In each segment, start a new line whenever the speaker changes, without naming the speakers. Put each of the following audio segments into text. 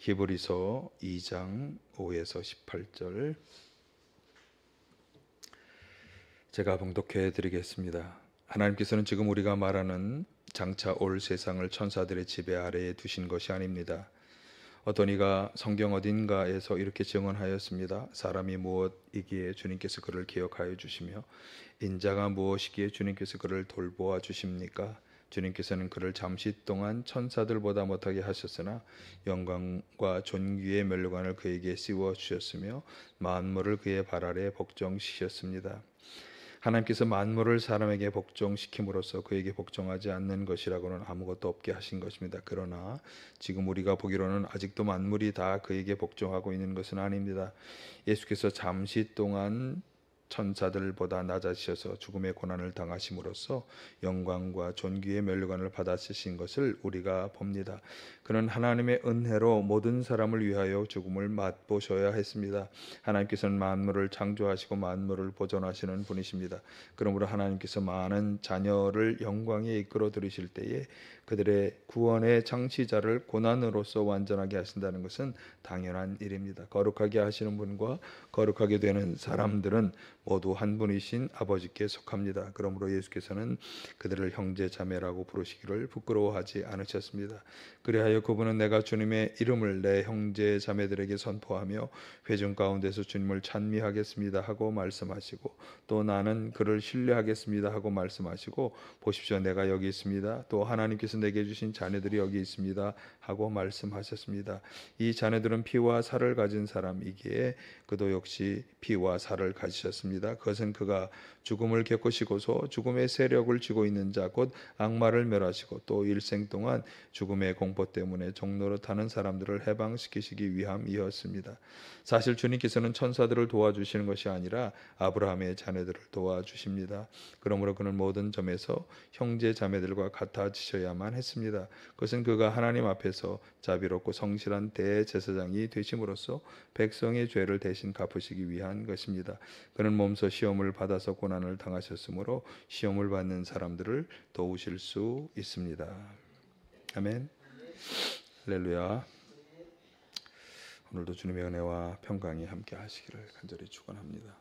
히브리서 2장 5에서 18절 제가 봉독해 드리겠습니다. 하나님께서는 지금 우리가 말하는 장차 올 세상을 천사들의 지배 아래에 두신 것이 아닙니다. 어떤 이가 성경 어딘가에서 이렇게 증언하였습니다. 사람이 무엇이기에 주님께서 그를 기억하여 주시며 인자가 무엇이기에 주님께서 그를 돌보아 주십니까? 주님께서는 그를 잠시 동안 천사들보다 못하게 하셨으나 영광과 존귀의 면류관을 그에게 씌워 주셨으며 만물을 그의 발 아래 복종시켰습니다. 하나님께서 만물을 사람에게 복종시킴으로써 그에게 복종하지 않는 것이라고는 아무것도 없게 하신 것입니다. 그러나 지금 우리가 보기로는 아직도 만물이 다 그에게 복종하고 있는 것은 아닙니다. 예수께서 잠시 동안 천사들보다 낮아지셔서 죽음의 고난을 당하심으로써 영광과 존귀의 면류관을 받아쓰신 것을 우리가 봅니다. 그는 하나님의 은혜로 모든 사람을 위하여 죽음을 맛보셔야 했습니다. 하나님께서는 만물을 창조하시고 만물을 보존하시는 분이십니다. 그러므로 하나님께서 많은 자녀를 영광에 이끌어 들이실 때에 그들의 구원의 창시자를 고난으로서 완전하게 하신다는 것은 당연한 일입니다. 거룩하게 하시는 분과 거룩하게 되는 사람들은 모두 한 분이신 아버지께 속합니다. 그러므로 예수께서는 그들을 형제 자매라고 부르시기를 부끄러워하지 않으셨습니다. 그리하여 그분은 내가 주님의 이름을 내 형제 자매들에게 선포하며 회중 가운데서 주님을 찬미하겠습니다 하고 말씀하시고, 또 나는 그를 신뢰하겠습니다 하고 말씀하시고, 보십시오 내가 여기 있습니다, 또 하나님께서 내게 주신 자녀들이 여기 있습니다 하고 말씀하셨습니다. 이 자녀들은 피와 살을 가진 사람이기에 그도 역시 피와 살을 가지셨습니다. 그것은 그가 죽음을 겪으시고서 죽음의 세력을 쥐고 있는 자 곧 악마를 멸하시고 또 일생 동안 죽음의 공포 때문에 종로로 타는 사람들을 해방시키시기 위함이었습니다. 사실 주님께서는 천사들을 도와주시는 것이 아니라 아브라함의 자녀들을 도와주십니다. 그러므로 그는 모든 점에서 형제 자매들과 같아지셔야만 했습니다. 그것은 그가 하나님 앞에서 자비롭고 성실한 대제사장이 되심으로써 백성의 죄를 대신 갚으시기 위한 것입니다. 그는 몸소 시험을 받아서 고난을 당하셨으므로 시험을 받는 사람들을 도우실 수 있습니다. 아멘. 할렐루야. 오늘도 주님의 은혜와 평강이 함께 하시기를 간절히 축원합니다.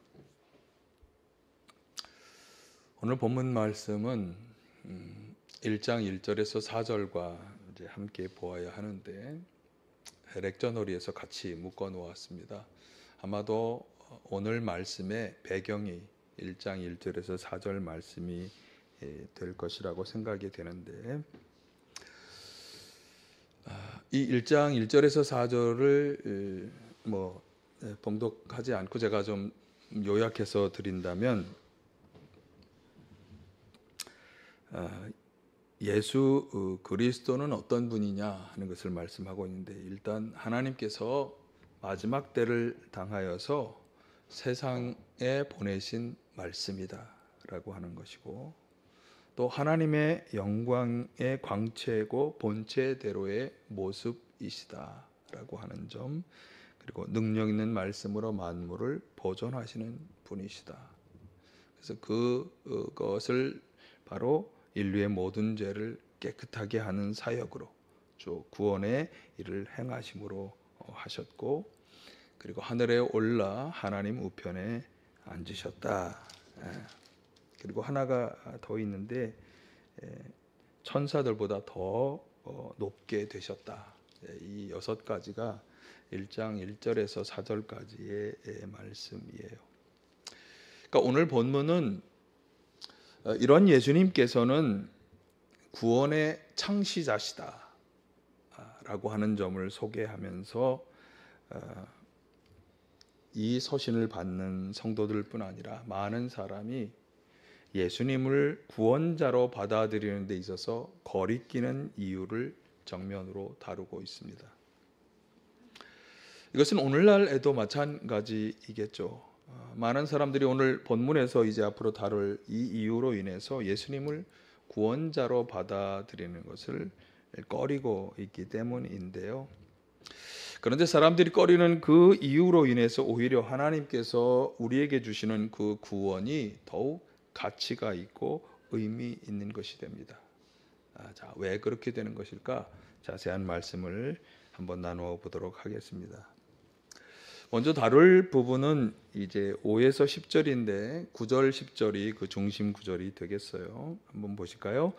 오늘 본문 말씀은 1장 1절에서 4절과 이제 함께 보아야 하는데 렉저놀이에서 같이 묶어 놓았습니다. 아마도 오늘 말씀의 배경이 1장 1절에서 4절 말씀이 될 것이라고 생각이 되는데, 이 1장 1절에서 4절을 봉독하지 않고 제가 좀 요약해서 드린다면, 예수 그리스도는 어떤 분이냐 하는 것을 말씀하고 있는데, 일단 하나님께서 마지막 때를 당하여서 세상에 보내신 말씀이다 라고 하는 것이고, 또 하나님의 영광의 광채고 본체대로의 모습이시다 라고 하는 점, 그리고 능력 있는 말씀으로 만물을 보존하시는 분이시다. 그래서 그것을 바로 인류의 모든 죄를 깨끗하게 하는 사역으로 구원의 일을 행하심으로 하셨고, 그리고 하늘에 올라 하나님 우편에 앉으셨다. 그리고 하나가 더 있는데, 천사들보다 더 높게 되셨다. 이 6가지가 1장 1절에서 4절까지의 말씀이에요. 그러니까 오늘 본문은 이런 예수님께서는 구원의 창시자시다 라고 하는 점을 소개하면서 이 서신을 받는 성도들뿐 아니라 많은 사람이 예수님을 구원자로 받아들이는 데 있어서 거리끼는 이유를 정면으로 다루고 있습니다. 이것은 오늘날에도 마찬가지이겠죠. 많은 사람들이 오늘 본문에서 이제 앞으로 다룰 이 이유로 인해서 예수님을 구원자로 받아들이는 것을 꺼리고 있기 때문인데요. 그런데 사람들이 꺼리는 그 이유로 인해서 오히려 하나님께서 우리에게 주시는 그 구원이 더욱 가치가 있고 의미 있는 것이 됩니다. 자, 왜 그렇게 되는 것일까? 자세한 말씀을 한번 나누어 보도록 하겠습니다. 먼저 다룰 부분은 이제 5에서 10절인데 9절 10절이 그 중심 구절이 되겠어요. 한번 보실까요?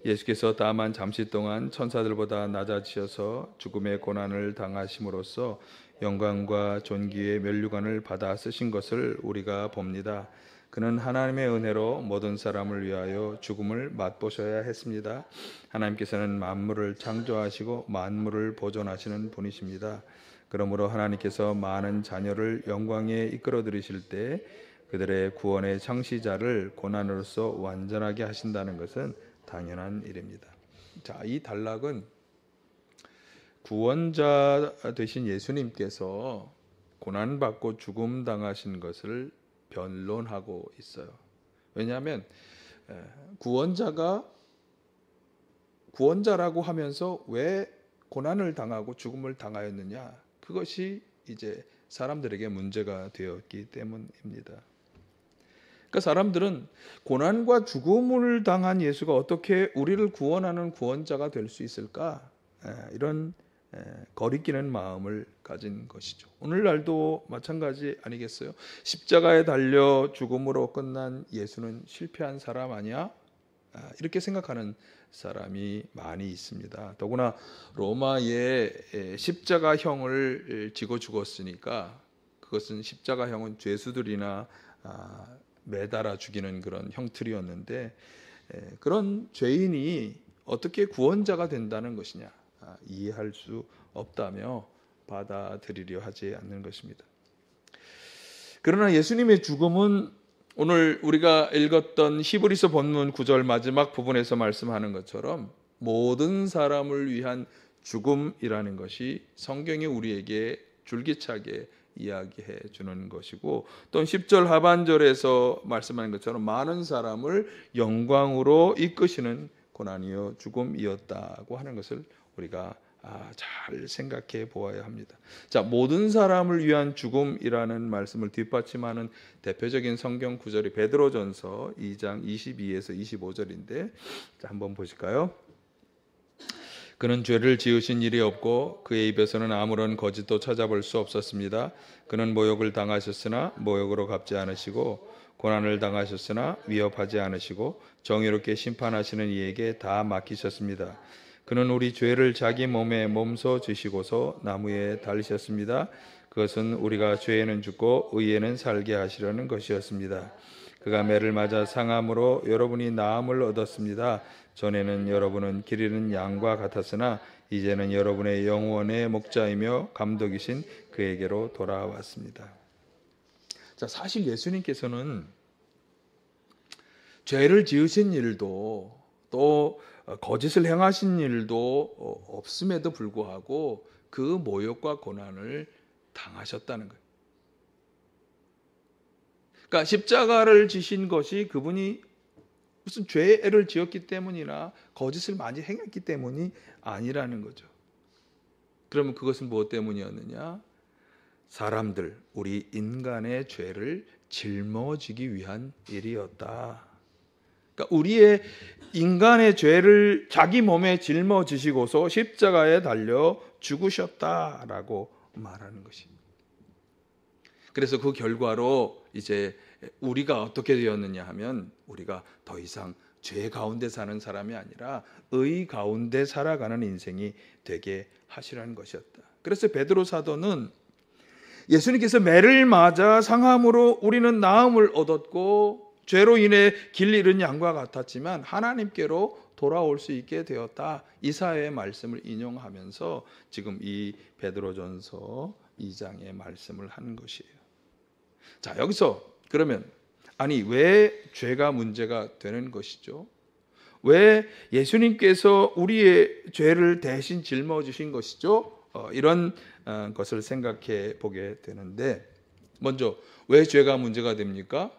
예수께서 다만 잠시 동안 천사들보다 낮아지셔서 죽음의 고난을 당하심으로써 영광과 존귀의 면류관을 받아 쓰신 것을 우리가 봅니다. 그는 하나님의 은혜로 모든 사람을 위하여 죽음을 맛보셔야 했습니다. 하나님께서는 만물을 창조하시고 만물을 보존하시는 분이십니다. 그러므로 하나님께서 많은 자녀를 영광에 이끌어 들이실 때 그들의 구원의 창시자를 고난으로서 완전하게 하신다는 것은 당연한 일입니다. 자, 이 단락은 구원자 되신 예수님께서 고난받고 죽음 당하신 것을 변론하고 있어요. 왜냐하면 구원자라고 하면서 왜 고난을 당하고 죽음을 당하였느냐, 그것이 이제 사람들에게 문제가 되었기 때문입니다. 그러니까 사람들은 고난과 죽음을 당한 예수가 어떻게 우리를 구원하는 구원자가 될 수 있을까? 이런 거리끼는 마음을 가진 것이죠. 오늘날도 마찬가지 아니겠어요? 십자가에 달려 죽음으로 끝난 예수는 실패한 사람 아니야? 이렇게 생각하는 사람이 많이 있습니다. 더구나 로마의 십자가형을 지고 죽었으니까 그것은 십자가형은 죄수들이나 매달아 죽이는 그런 형틀이었는데, 그런 죄인이 어떻게 구원자가 된다는 것이냐, 이해할 수 없다며 받아들이려 하지 않는 것입니다. 그러나 예수님의 죽음은 오늘 우리가 읽었던 히브리서 본문 9절 마지막 부분에서 말씀하는 것처럼 모든 사람을 위한 죽음이라는 것이 성경이 우리에게 줄기차게 이야기해 주는 것이고, 또 10절 하반절에서 말씀하는 것처럼 많은 사람을 영광으로 이끄시는 고난이요 죽음이었다고 하는 것을 우리가 잘 생각해 보아야 합니다. 자, 모든 사람을 위한 죽음이라는 말씀을 뒷받침하는 대표적인 성경 구절이 베드로전서 2장 22에서 25절인데, 자, 한번 보실까요? 그는 죄를 지으신 일이 없고 그의 입에서는 아무런 거짓도 찾아볼 수 없었습니다. 그는 모욕을 당하셨으나 모욕으로 갚지 않으시고 고난을 당하셨으나 위협하지 않으시고 정의롭게 심판하시는 이에게 다 맡기셨습니다. 그는 우리 죄를 자기 몸에 몸소 지시고서 나무에 달리셨습니다. 그것은 우리가 죄에는 죽고 의에는 살게 하시려는 것이었습니다. 그가 매를 맞아 상함으로 여러분이 나음을 얻었습니다. 전에는 여러분은 길 잃은 양과 같았으나 이제는 여러분의 영혼의 목자이며 감독이신 그에게로 돌아왔습니다. 자, 사실 예수님께서는 죄를 지으신 일도 또 거짓을 행하신 일도 없음에도 불구하고 그 모욕과 고난을 당하셨다는 거예요. 그러니까 십자가를 지신 것이 그분이 무슨 죄를 지었기 때문이나 거짓을 많이 행했기 때문이 아니라는 거죠. 그러면 그것은 무엇 때문이었느냐? 사람들, 우리 인간의 죄를 짊어지기 위한 일이었다. 그러니까 우리의 인간의 죄를 자기 몸에 짊어지시고서 십자가에 달려 죽으셨다라고 말하는 것입니다. 그래서 그 결과로 이제 우리가 어떻게 되었느냐 하면 우리가 더 이상 죄 가운데 사는 사람이 아니라 의 가운데 살아가는 인생이 되게 하시라는 것이었다. 그래서 베드로 사도는 예수님께서 매를 맞아 상함으로 우리는 나음을 얻었고 죄로 인해 길 잃은 양과 같았지만 하나님께로 돌아올 수 있게 되었다. 이사야의 말씀을 인용하면서 지금 이 베드로전서 2장의 말씀을 한 것이에요. 자, 여기서 그러면 아니 왜 죄가 문제가 되는 것이죠? 왜 예수님께서 우리의 죄를 대신 짊어지신 것이죠? 이런 것을 생각해 보게 되는데, 먼저 왜 죄가 문제가 됩니까?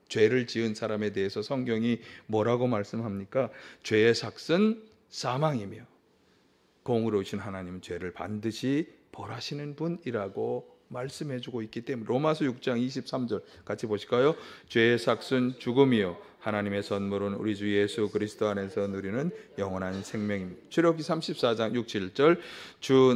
죄를 지은 사람에 대해서 성경이 뭐라고 말씀합니까? 죄의 삭은 사망이며 공의로우신 하나님은 죄를 반드시 벌하시는 분이라고 말씀해주고 있기 때문에 로마서 6장 23절 같이 보실까요? 죄의 삭은 죽음이요 하나님의 선물은 우리 주 예수 그리스도 안에서 누리는 영원한 생명입니다. 출애굽기 34장 6, 7절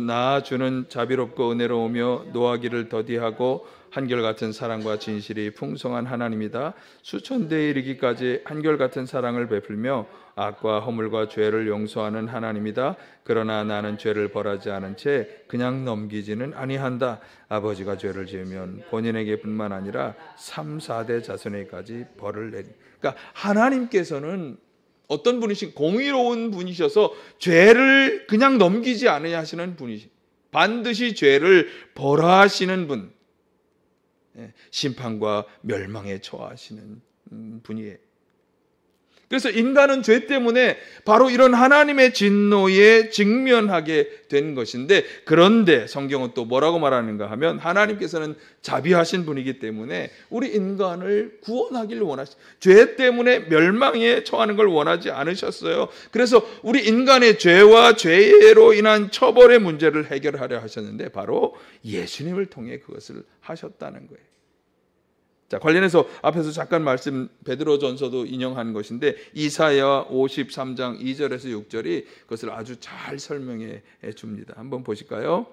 나 주는 자비롭고 은혜로우며 노하기를 더디하고 한결같은 사랑과 진실이 풍성한 하나님이다. 수천 대에 이르기까지 한결같은 사랑을 베풀며 악과 허물과 죄를 용서하는 하나님이다. 그러나 나는 죄를 벌하지 않은 채 그냥 넘기지는 아니한다. 아버지가 죄를 지으면 본인에게뿐만 아니라 3, 4대 자손에게까지 벌을 내리. 그러니까 하나님께서는 어떤 분이신 공의로운 분이셔서 죄를 그냥 넘기지 않으려 하시는 분이시. 반드시 죄를 벌하시는 분. 심판과 멸망에 처하시는 분이에요. 그래서 인간은 죄 때문에 바로 이런 하나님의 진노에 직면하게 된 것인데, 그런데 성경은 또 뭐라고 말하는가 하면 하나님께서는 자비하신 분이기 때문에 우리 인간을 구원하기를 죄 때문에 멸망에 처하는 걸 원하지 않으셨어요. 그래서 우리 인간의 죄와 죄로 인한 처벌의 문제를 해결하려 하셨는데 바로 예수님을 통해 그것을 하셨다는 거예요. 자, 관련해서 앞에서 잠깐 말씀 베드로전서도 인용한 것인데 이사야 53장 2절에서 6절이 그것을 아주 잘 설명해 줍니다. 한번 보실까요?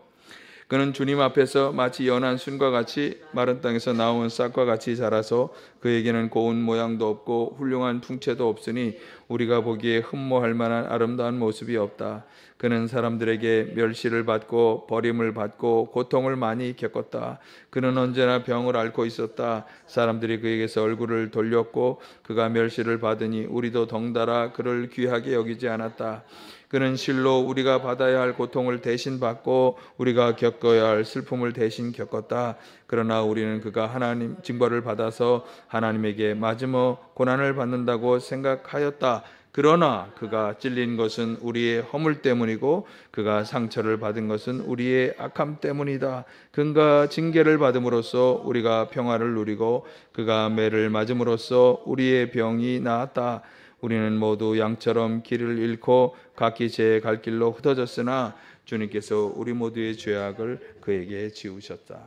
그는 주님 앞에서 마치 연한 순과 같이 마른 땅에서 나온 싹과 같이 자라서 그에게는 고운 모양도 없고 훌륭한 풍채도 없으니 우리가 보기에 흠모할 만한 아름다운 모습이 없다. 그는 사람들에게 멸시를 받고 버림을 받고 고통을 많이 겪었다. 그는 언제나 병을 앓고 있었다. 사람들이 그에게서 얼굴을 돌렸고 그가 멸시를 받으니 우리도 덩달아 그를 귀하게 여기지 않았다. 그는 실로 우리가 받아야 할 고통을 대신 받고 우리가 겪어야 할 슬픔을 대신 겪었다. 그러나 우리는 그가 하나님 징벌을 받아서 하나님에게 맞으며 고난을 받는다고 생각하였다. 그러나 그가 찔린 것은 우리의 허물 때문이고 그가 상처를 받은 것은 우리의 악함 때문이다. 그가 징계를 받음으로써 우리가 평화를 누리고 그가 매를 맞음으로써 우리의 병이 나았다. 우리는 모두 양처럼 길을 잃고 각기 제 갈 길로 흩어졌으나 주님께서 우리 모두의 죄악을 그에게 지우셨다.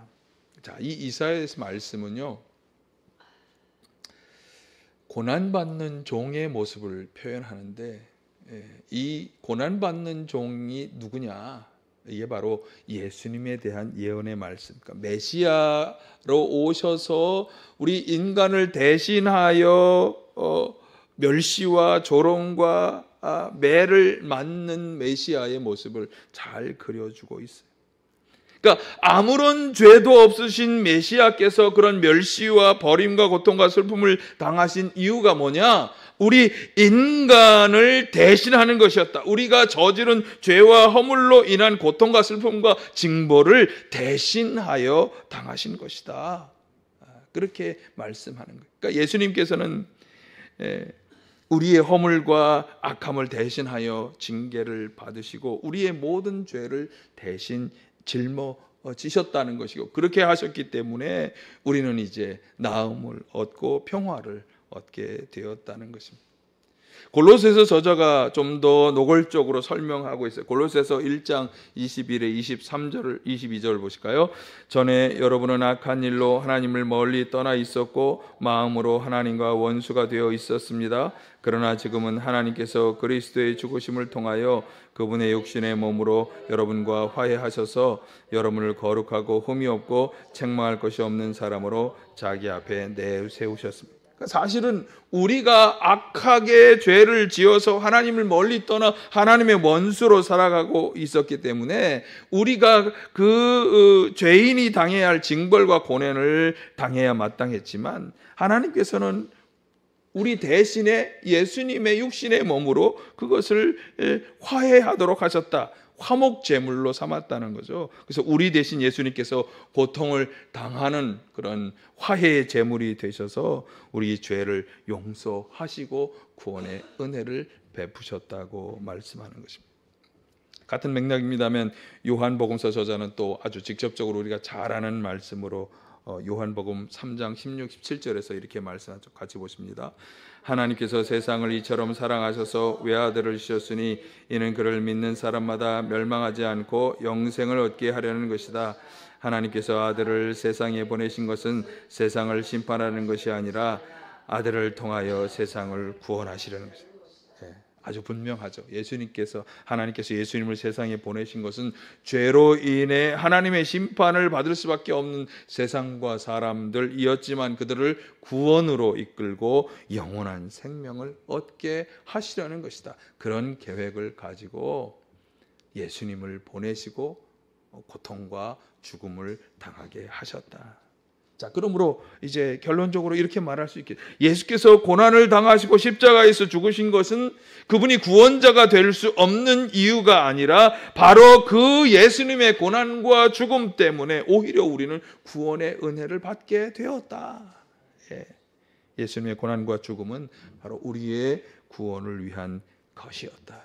자, 이 이사야에서 말씀은요, 고난받는 종의 모습을 표현하는데, 이 고난받는 종이 누구냐? 이게 바로 예수님에 대한 예언의 말씀. 그러니까 메시아로 오셔서 우리 인간을 대신하여 멸시와 조롱과 매를 맞는 메시아의 모습을 잘 그려주고 있어요. 그러니까 아무런 죄도 없으신 메시아께서 그런 멸시와 버림과 고통과 슬픔을 당하신 이유가 뭐냐? 우리 인간을 대신하는 것이었다. 우리가 저지른 죄와 허물로 인한 고통과 슬픔과 징벌을 대신하여 당하신 것이다. 그렇게 말씀하는 거예요. 그러니까 예수님께서는 우리의 허물과 악함을 대신하여 징계를 받으시고 우리의 모든 죄를 대신 짊어지셨다는 것이고, 그렇게 하셨기 때문에 우리는 이제 나음을 얻고 평화를 얻게 되었다는 것입니다. 골로새서 저자가 좀 더 노골적으로 설명하고 있어요. 골로새서 1장 21에 23절, 22절 보실까요? 전에 여러분은 악한 일로 하나님을 멀리 떠나 있었고 마음으로 하나님과 원수가 되어 있었습니다. 그러나 지금은 하나님께서 그리스도의 죽으심을 통하여 그분의 육신의 몸으로 여러분과 화해하셔서 여러분을 거룩하고 흠이 없고 책망할 것이 없는 사람으로 자기 앞에 내세우셨습니다. 사실은 우리가 악하게 죄를 지어서 하나님을 멀리 떠나 하나님의 원수로 살아가고 있었기 때문에 우리가 그 죄인이 당해야 할 징벌과 고난을 당해야 마땅했지만, 하나님께서는 우리 대신에 예수님의 육신의 몸으로 그것을 화해하도록 하셨다. 화목 제물로 삼았다는 거죠. 그래서 우리 대신 예수님께서 고통을 당하는 그런 화해의 제물이 되셔서 우리 죄를 용서하시고 구원의 은혜를 베푸셨다고 말씀하는 것입니다. 같은 맥락입니다만 요한복음서 저자는 또 아주 직접적으로 우리가 잘 아는 말씀으로 요한복음 3장 16, 17절에서 이렇게 말씀하죠. 같이 보십니다. 하나님께서 세상을 이처럼 사랑하셔서 외아들을 주셨으니 이는 그를 믿는 사람마다 멸망하지 않고 영생을 얻게 하려는 것이다. 하나님께서 아들을 세상에 보내신 것은 세상을 심판하는 것이 아니라 아들을 통하여 세상을 구원하시려는 것입니다. 아주 분명하죠. 하나님께서 예수님을 세상에 보내신 것은 죄로 인해 하나님의 심판을 받을 수밖에 없는 세상과 사람들이었지만 그들을 구원으로 이끌고 영원한 생명을 얻게 하시려는 것이다. 그런 계획을 가지고 예수님을 보내시고 고통과 죽음을 당하게 하셨다. 자, 그러므로 이제 결론적으로 이렇게 말할 수 있겠죠. 예수께서 고난을 당하시고 십자가에서 죽으신 것은 그분이 구원자가 될 수 없는 이유가 아니라 바로 그 예수님의 고난과 죽음 때문에 오히려 우리는 구원의 은혜를 받게 되었다. 예수님의 고난과 죽음은 바로 우리의 구원을 위한 것이었다.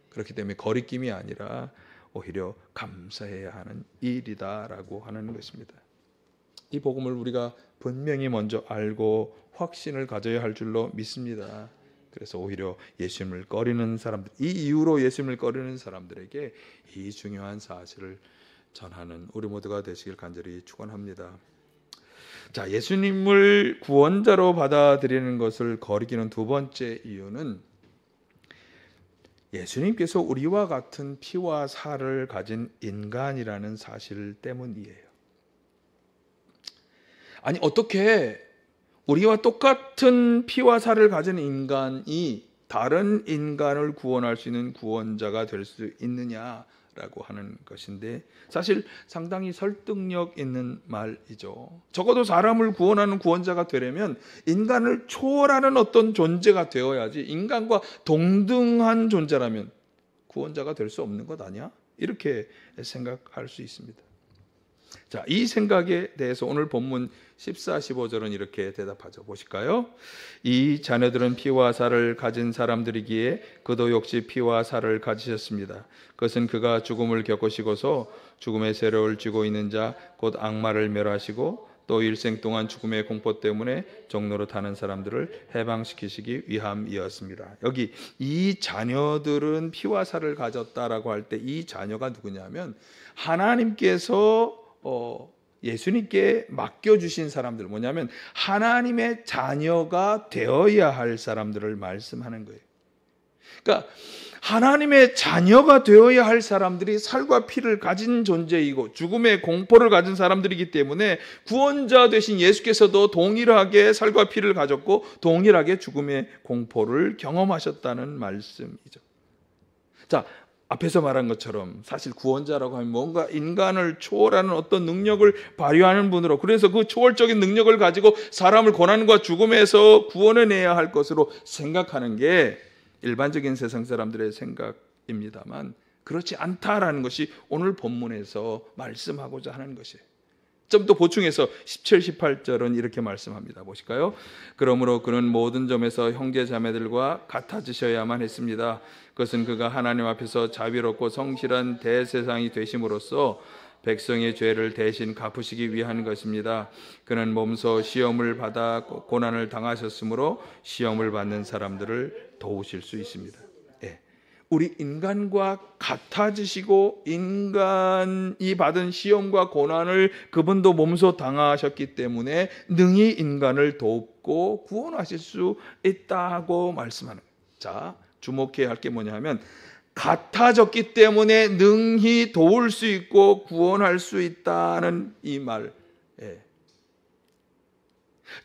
그렇기 때문에 거리낌이 아니라 오히려 감사해야 하는 일이다라고 하는 것입니다. 이 복음을 우리가 분명히 먼저 알고 확신을 가져야 할 줄로 믿습니다. 그래서 오히려 예수님을 꺼리는 사람들, 이 이유로 예수님을 꺼리는 사람들에게 이 중요한 사실을 전하는 우리 모두가 되시길 간절히 축원합니다. 자, 예수님을 구원자로 받아들이는 것을 거리기는 두 번째 이유는 예수님께서 우리와 같은 피와 살을 가진 인간이라는 사실 때문이에요. 아니, 어떻게 우리와 똑같은 피와 살을 가진 인간이 다른 인간을 구원할 수 있는 구원자가 될 수 있느냐라고 하는 것인데, 사실 상당히 설득력 있는 말이죠. 적어도 사람을 구원하는 구원자가 되려면 인간을 초월하는 어떤 존재가 되어야지, 인간과 동등한 존재라면 구원자가 될 수 없는 것 아니야? 이렇게 생각할 수 있습니다. 자, 이 생각에 대해서 오늘 본문 14, 15절은 이렇게 대답하죠. 보실까요? 이 자녀들은 피와 살을 가진 사람들이기에 그도 역시 피와 살을 가지셨습니다. 그것은 그가 죽음을 겪으시고서 죽음의 세력을 쥐고 있는 자 곧 악마를 멸하시고 또 일생 동안 죽음의 공포 때문에 종로로 타는 사람들을 해방시키시기 위함이었습니다. 여기 이 자녀들은 피와 살을 가졌다라고 할 때 이 자녀가 누구냐면 하나님께서 예수님께 맡겨주신 사람들, 뭐냐면 하나님의 자녀가 되어야 할 사람들을 말씀하는 거예요. 그러니까 하나님의 자녀가 되어야 할 사람들이 살과 피를 가진 존재이고 죽음의 공포를 가진 사람들이기 때문에 구원자 되신 예수께서도 동일하게 살과 피를 가졌고 동일하게 죽음의 공포를 경험하셨다는 말씀이죠. 자, 앞에서 말한 것처럼 사실 구원자라고 하면 뭔가 인간을 초월하는 어떤 능력을 발휘하는 분으로, 그래서 그 초월적인 능력을 가지고 사람을 고난과 죽음에서 구원해내야 할 것으로 생각하는 게 일반적인 세상 사람들의 생각입니다만 그렇지 않다라는 것이 오늘 본문에서 말씀하고자 하는 것이에요. 좀 더 보충해서 17, 18절은 이렇게 말씀합니다. 보실까요? 그러므로 그는 모든 점에서 형제 자매들과 같아지셔야만 했습니다. 그것은 그가 하나님 앞에서 자비롭고 성실한 대제사장이 되심으로써 백성의 죄를 대신 갚으시기 위한 것입니다. 그는 몸소 시험을 받아 고난을 당하셨으므로 시험을 받는 사람들을 도우실 수 있습니다. 우리 인간과 같아지시고 인간이 받은 시험과 고난을 그분도 몸소 당하셨기 때문에 능히 인간을 돕고 구원하실 수 있다고 말씀하는 거예요. 자, 주목해야 할 게 뭐냐 하면 같아졌기 때문에 능히 도울 수 있고 구원할 수 있다는 이 말.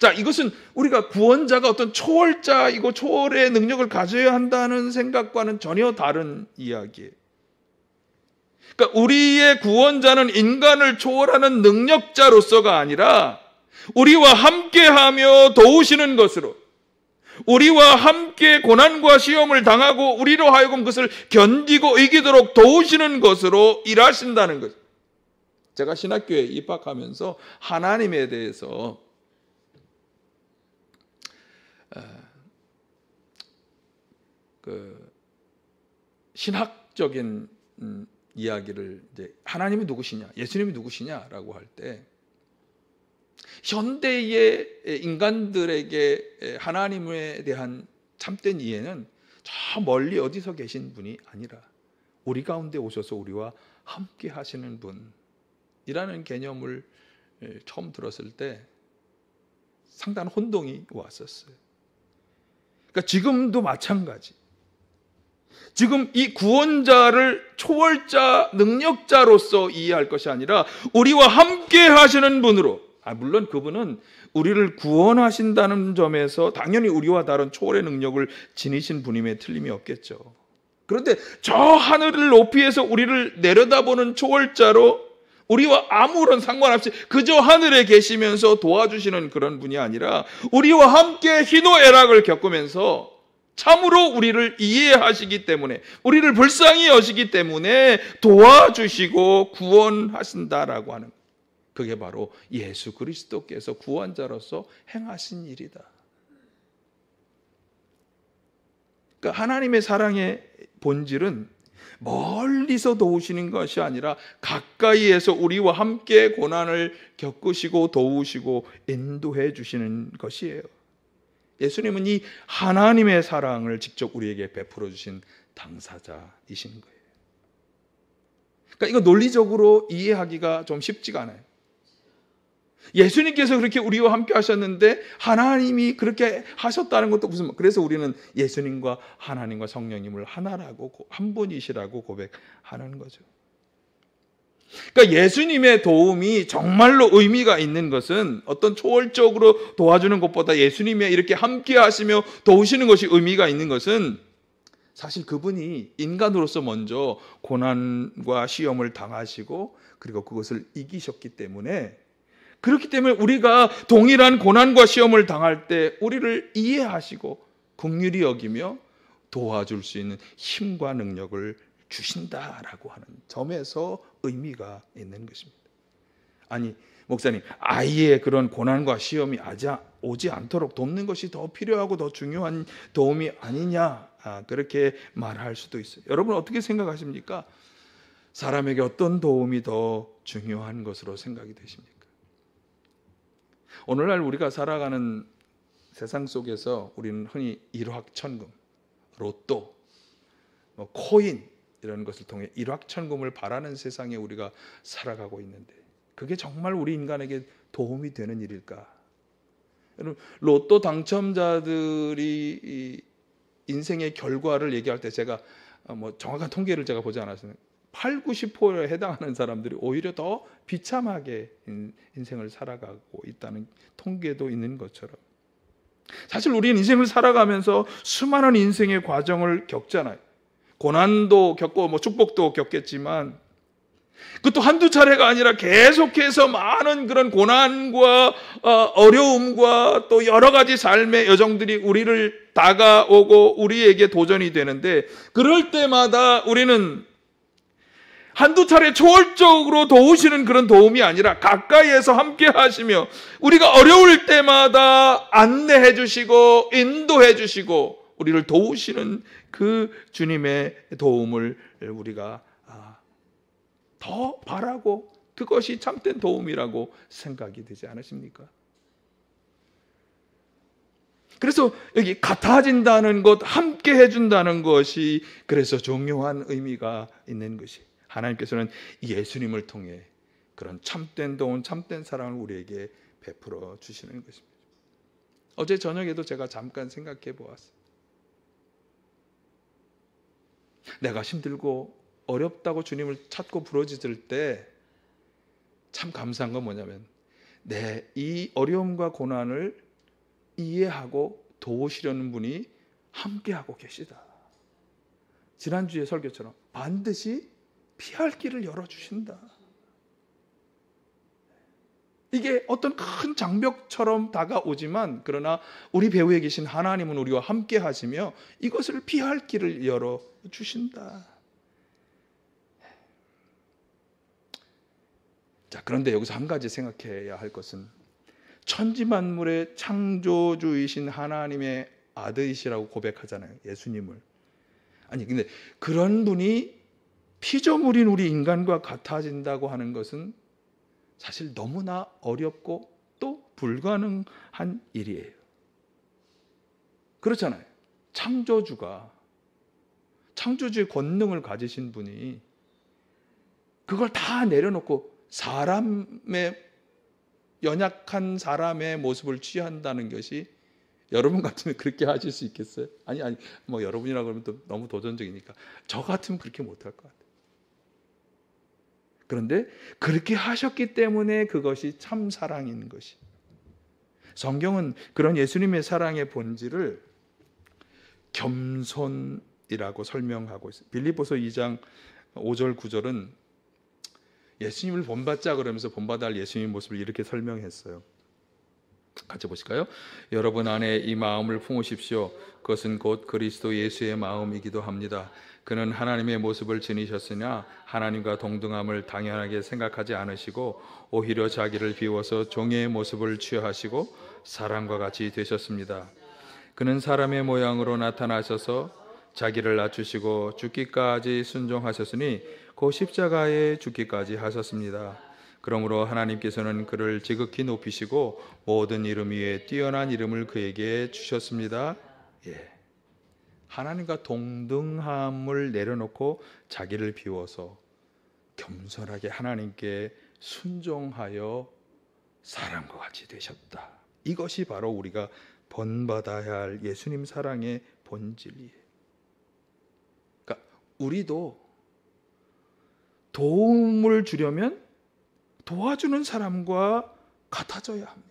자, 이것은 우리가 구원자가 어떤 초월자이고 초월의 능력을 가져야 한다는 생각과는 전혀 다른 이야기예요. 그러니까 우리의 구원자는 인간을 초월하는 능력자로서가 아니라 우리와 함께하며 도우시는 것으로, 우리와 함께 고난과 시험을 당하고 우리로 하여금 그것을 견디고 이기도록 도우시는 것으로 일하신다는 거죠. 제가 신학교에 입학하면서 하나님에 대해서 신학적인 이야기를, 이제 하나님이 누구시냐, 예수님이 누구시냐라고 할 때 현대의 인간들에게 하나님에 대한 참된 이해는 저 멀리 어디서 계신 분이 아니라 우리 가운데 오셔서 우리와 함께 하시는 분이라는 개념을 처음 들었을 때 상당한 혼동이 왔었어요. 그러니까 지금도 마찬가지. 지금 이 구원자를 초월자, 능력자로서 이해할 것이 아니라 우리와 함께 하시는 분으로, 물론 그분은 우리를 구원하신다는 점에서 당연히 우리와 다른 초월의 능력을 지니신 분임에 틀림이 없겠죠. 그런데 저 하늘을 높이에서 우리를 내려다보는 초월자로 우리와 아무런 상관없이 그저 하늘에 계시면서 도와주시는 그런 분이 아니라 우리와 함께 희노애락을 겪으면서 참으로 우리를 이해하시기 때문에, 우리를 불쌍히 여시기 때문에 도와주시고 구원하신다라고 하는, 그게 바로 예수 그리스도께서 구원자로서 행하신 일이다. 그러니까 하나님의 사랑의 본질은 멀리서 도우시는 것이 아니라 가까이에서 우리와 함께 고난을 겪으시고 도우시고 인도해 주시는 것이에요. 예수님은 이 하나님의 사랑을 직접 우리에게 베풀어 주신 당사자이신 거예요. 그러니까 이거 논리적으로 이해하기가 좀 쉽지가 않아요. 예수님께서 그렇게 우리와 함께 하셨는데 하나님이 그렇게 하셨다는 것도 무슨, 그래서 우리는 예수님과 하나님과 성령님을 하나라고, 한 분이시라고 고백하는 거죠. 그러니까 예수님의 도움이 정말로 의미가 있는 것은 어떤 초월적으로 도와주는 것보다 예수님이 이렇게 함께 하시며 도우시는 것이 의미가 있는 것은 사실 그분이 인간으로서 먼저 고난과 시험을 당하시고 그리고 그것을 이기셨기 때문에, 그렇기 때문에 우리가 동일한 고난과 시험을 당할 때 우리를 이해하시고 긍휼히 여기며 도와줄 수 있는 힘과 능력을 주신다라고 하는 점에서 의미가 있는 것입니다. 아니, 목사님, 아예 그런 고난과 시험이 오지 않도록 돕는 것이 더 필요하고 더 중요한 도움이 아니냐, 그렇게 말할 수도 있어요. 여러분 어떻게 생각하십니까? 사람에게 어떤 도움이 더 중요한 것으로 생각이 되십니까? 오늘날 우리가 살아가는 세상 속에서 우리는 흔히 일확천금, 로또, 코인 이런 것을 통해 일확천금을 바라는 세상에 우리가 살아가고 있는데, 그게 정말 우리 인간에게 도움이 되는 일일까? 여러분, 로또 당첨자들이 이 인생의 결과를 얘기할 때 제가 정확한 통계를 제가 보지 않았어요. 8, 90%에 해당하는 사람들이 오히려 더 비참하게 인생을 살아가고 있다는 통계도 있는 것처럼, 사실 우리는 인생을 살아가면서 수많은 인생의 과정을 겪잖아요. 고난도 겪고 축복도 겪겠지만 그것도 한두 차례가 아니라 계속해서 많은 그런 고난과 어려움과 또 여러 가지 삶의 여정들이 우리를 다가오고 우리에게 도전이 되는데, 그럴 때마다 우리는 한두 차례 초월적으로 도우시는 그런 도움이 아니라 가까이에서 함께 하시며 우리가 어려울 때마다 안내해 주시고 인도해 주시고 우리를 도우시는 그 주님의 도움을 우리가 더 바라고, 그것이 참된 도움이라고 생각이 되지 않으십니까? 그래서 여기 같아진다는 것, 함께 해준다는 것이 그래서 중요한 의미가 있는 것이, 하나님께서는 예수님을 통해 그런 참된 도움, 참된 사랑을 우리에게 베풀어 주시는 것입니다. 어제 저녁에도 제가 잠깐 생각해 보았어요. 내가 힘들고 어렵다고 주님을 찾고 부르짖을 때 참 감사한 건 뭐냐면, 내 이 어려움과 고난을 이해하고 도우시려는 분이 함께하고 계시다. 지난주의 설교처럼 반드시 피할 길을 열어주신다. 이게 어떤 큰 장벽처럼 다가오지만, 그러나 우리 배후에 계신 하나님은 우리와 함께 하시며 이것을 피할 길을 열어주신다. 자, 그런데 여기서 한 가지 생각해야 할 것은, 천지만물의 창조주이신 하나님의 아들이시라고 고백하잖아요, 예수님을. 아니, 근데 그런 분이 피조물인 우리 인간과 같아진다고 하는 것은 사실 너무나 어렵고 또 불가능한 일이에요. 그렇잖아요. 창조주의 권능을 가지신 분이 그걸 다 내려놓고 사람의 연약한 사람의 모습을 취한다는 것이 여러분 같으면 그렇게 하실 수 있겠어요? 아니 뭐 여러분이라고 그러면 또 너무 도전적이니까 저 같으면 그렇게 못할 것 같아요. 그런데 그렇게 하셨기 때문에 그것이 참 사랑인 것이. 성경은 그런 예수님의 사랑의 본질을 겸손이라고 설명하고 있어요. 빌립보서 2장 5절 9절은 예수님을 본받자 그러면서 본받아 할 예수님의 모습을 이렇게 설명했어요. 같이 보실까요? 여러분 안에 이 마음을 품으십시오. 그것은 곧 그리스도 예수의 마음이기도 합니다. 그는 하나님의 모습을 지니셨으나 하나님과 동등함을 당연하게 생각하지 않으시고 오히려 자기를 비워서 종의 모습을 취하시고 사람과 같이 되셨습니다. 그는 사람의 모양으로 나타나셔서 자기를 낮추시고 죽기까지 순종하셨으니 그 십자가에 죽기까지 하셨습니다. 그러므로 하나님께서는 그를 지극히 높이시고 모든 이름 위에 뛰어난 이름을 그에게 주셨습니다. 예. 하나님과 동등함을 내려놓고 자기를 비워서 겸손하게 하나님께 순종하여 사람과 같이 되셨다. 이것이 바로 우리가 본받아야 할 예수님 사랑의 본질이에요. 그러니까 우리도 도움을 주려면 도와주는 사람과 같아져야 합니다.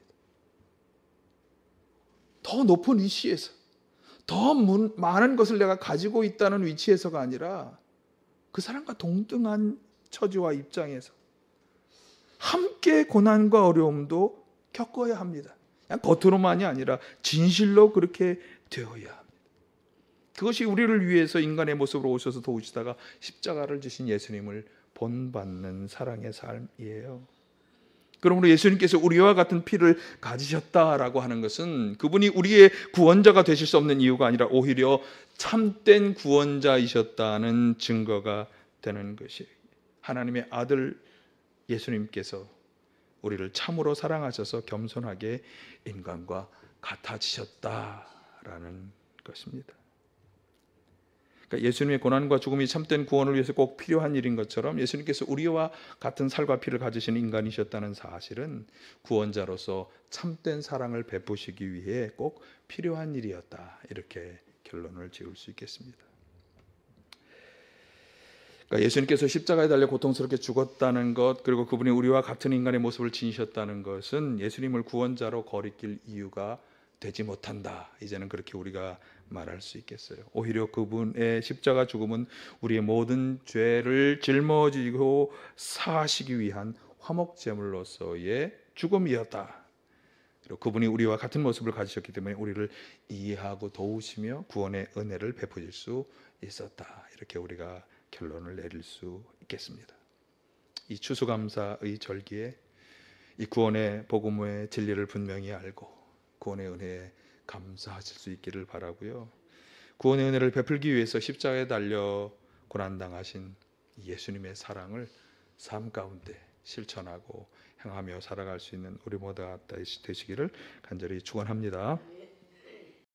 더 높은 위치에서, 더 많은 것을 내가 가지고 있다는 위치에서가 아니라 그 사람과 동등한 처지와 입장에서 함께 고난과 어려움도 겪어야 합니다. 그냥 겉으로만이 아니라 진실로 그렇게 되어야 합니다. 그것이 우리를 위해서 인간의 모습으로 오셔서 도우시다가 십자가를 지신 예수님을 본받는 사랑의 삶이에요. 그러므로 예수님께서 우리와 같은 피를 가지셨다라고 하는 것은 그분이 우리의 구원자가 되실 수 없는 이유가 아니라 오히려 참된 구원자이셨다는 증거가 되는 것이에요. 하나님의 아들 예수님께서 우리를 참으로 사랑하셔서 겸손하게 인간과 같아지셨다라는 것입니다. 그러니까 예수님의 고난과 죽음이 참된 구원을 위해서 꼭 필요한 일인 것처럼 예수님께서 우리와 같은 살과 피를 가지신 인간이셨다는 사실은 구원자로서 참된 사랑을 베푸시기 위해 꼭 필요한 일이었다. 이렇게 결론을 지을 수 있겠습니다. 그러니까 예수님께서 십자가에 달려 고통스럽게 죽었다는 것, 그리고 그분이 우리와 같은 인간의 모습을 지니셨다는 것은 예수님을 구원자로 거리낄 이유가 되지 못한다. 이제는 그렇게 우리가 말할 수 있겠어요. 오히려 그분의 십자가 죽음은 우리의 모든 죄를 짊어지고 사하시기 위한 화목제물로서의 죽음이었다. 그리고 그분이 우리와 같은 모습을 가지셨기 때문에 우리를 이해하고 도우시며 구원의 은혜를 베푸실 수 있었다. 이렇게 우리가 결론을 내릴 수 있겠습니다. 이 추수감사의 절기에 이 구원의 복음의 진리를 분명히 알고 구원의 은혜에 감사하실 수 있기를 바라고요. 구원의 은혜를 베풀기 위해서 십자가에 달려 고난당하신 예수님의 사랑을 삶 가운데 실천하고 행하며 살아갈 수 있는 우리 모두가 되시기를 간절히 축원합니다.